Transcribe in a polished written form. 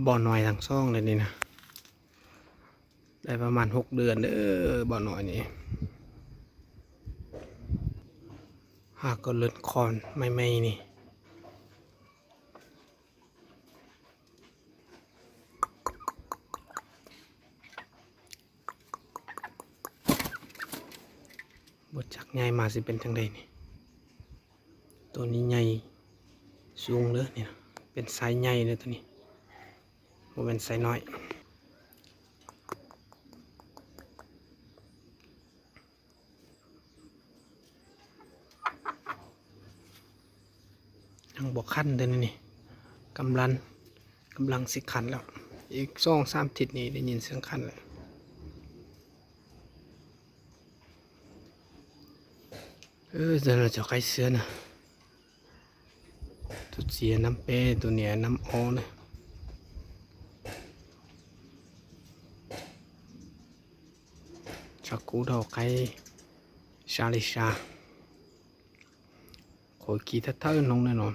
บ่อหน่อยทั้งซ่องเลยนี่นะได้ประมาณ6 เดือนบ่อหน่อยนี่หากก็เลิศคอนไม่นี่บดจากใหญ่มาสิเป็นจังใดนี่ตัวนี้ใหญ่สูงเลยนี่นะเป็นไซส์ใหญ่เลยตัวนี้โมเป็นไซส์น้อยยังบอกขั้นเดินนี่กำลังสิขันแล้วอีก2-3 ทิศนี้ได้ยินเสียงขันแล้วgiờ là cho cái xưa nè tụt xìa น้ำเป้ตัวเนี้ยน้ำโอนะชักกูดอกไก่ชาลิชาขอกีทัดเท่าน้องแน่นอน